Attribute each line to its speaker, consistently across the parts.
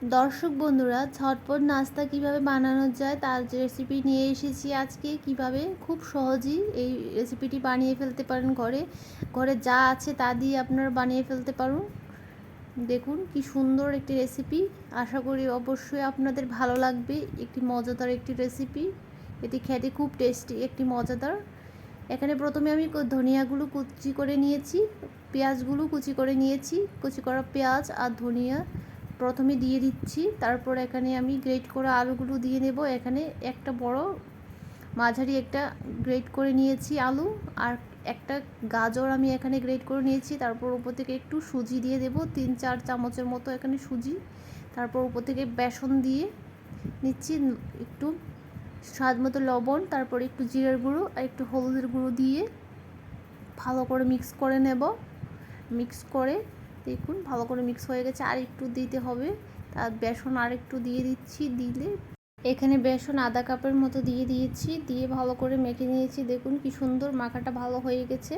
Speaker 1: দর্শক বন্ধুরা, ঝটপট নাস্তা কিভাবে বানানো যায় তার রেসিপি নিয়ে এসেছি আজকে। কিভাবে খুব সহজেই এই রেসিপিটি বানিয়ে ফেলতে পারেন। ঘরে যা আছে তা দিয়ে আপনারা বানিয়ে ফেলতে পারুন। দেখুন কি সুন্দর একটি রেসিপি। আশা করি অবশ্যই আপনাদের ভালো লাগবে। একটি মজাদার একটি রেসিপি, এটি খেতে খুব টেস্টি, একটি মজাদার। এখানে প্রথমে আমি ধনিয়াগুলো কুচি করে নিয়েছি, পেঁয়াজগুলো কুচি করে নিয়েছি। কুচি করা পেঁয়াজ আর ধনিয়া প্রথমে দিয়ে দিচ্ছি। তারপর এখানে আমি গ্রেট করা আলুগুলো দিয়ে নেব। এখানে একটা বড় মাঝারি একটা গ্রেট করে নিয়েছি আলু, আর একটা গাজর আমি এখানে গ্রেট করে নিয়েছি। তারপর উপর থেকে একটু সুজি দিয়ে দেব, 3-4 চামচের মতো এখানে সুজি। তারপর উপর থেকে বেসন দিয়ে নিচ্ছি, একটু স্বাদ মতো লবণ, তারপর একটু জিরার গুঁড়ো আর একটু হলুদের গুঁড়ো দিয়ে ভালো করে মিক্স করে নেব। মিক্স করে দেখুন ভালো করে মিক্স হয়ে গেছে, আর একটু দিতে হবে। তার বেসন আর একটু দিয়ে দিচ্ছি। দিলে এখানে বেসন আধা কাপের মতো দিয়ে দিয়েছি, দিয়ে ভালো করে মেখে নিয়েছি। দেখুন কি সুন্দর মাখাটা ভালো হয়ে গেছে,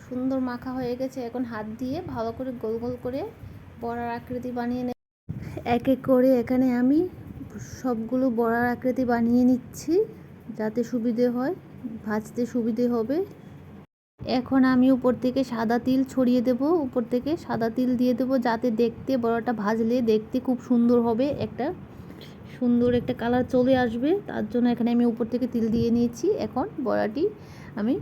Speaker 1: সুন্দর মাখা হয়ে গেছে। এখন হাত দিয়ে ভালো করে গোল গোল করে বড়ার আকৃতি বানিয়ে নেব। এক এক করে এখানে আমি সবগুলো বড়ার আকৃতি বানিয়ে নিচ্ছি, যাতে সুবিধে হয়, ভাজতে সুবিধে হবে। এখন আমি উপর থেকে সাদা তিল ছড়িয়ে দেব, উপর থেকে সাদা তিল দিয়ে দেব, যাতে দেখতে বড়াটা ভাজলে দেখতে খুব সুন্দর হবে, একটা সুন্দর একটা কালার চলে আসবে। তার জন্য এখানে আমি উপর থেকে তিল দিয়ে নিয়েছি। এখন বড়াটি আমি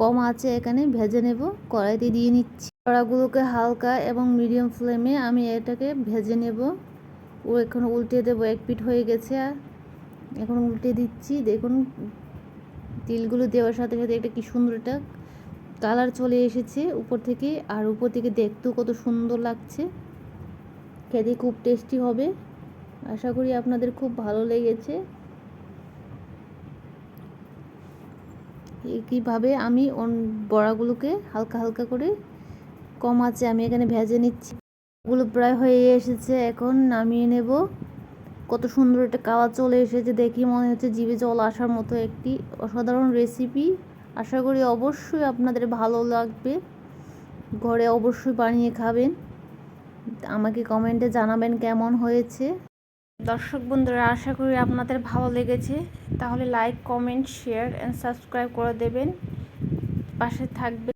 Speaker 1: কম আঁচে এখানে ভেজে নেব, কড়াইতে দিয়ে নিচ্ছি। বড়াগুলোকে হালকা এবং মিডিয়াম ফ্লেমে আমি এটাকে ভেজে নেব। ও এখন উল্টে দেবো, এক পিঠ হয়ে গেছে, এখন উল্টে দিচ্ছি। দেখুন তিলগুলো দেওয়ার সাথে সাথে একটা কি সুন্দর একটা কালার চলে এসেছে উপর থেকে, আর উপর থেকে দেখতেও কত সুন্দর লাগছে, খেতে খুব টেস্টি হবে। আশা করি আপনাদের খুব ভালো লেগেছে। একইভাবে আমি বড়াগুলোকে হালকা হালকা করে কম আঁচে আমি এখানে ভেজে নিচ্ছি। ওগুলো প্রায় হয়ে এসেছে, এখন নামিয়ে নেব। কত সুন্দর একটা কালার চলে এসেছে, দেখি মনে হচ্ছে জিভে জল আসার মতো একটি অসাধারণ রেসিপি। আশা করি অবশ্যই আপনাদের ভালো লাগবে, ঘরে অবশ্যই বানিয়ে খাবেন। আমাকে কমেন্টে জানাবেন কেমন হয়েছে। দর্শক বন্ধুরা, আশা করি আপনাদের ভালো লেগেছে। তাহলে like, comment, share and subscribe করে দেবেন, পাশে থাকবেন।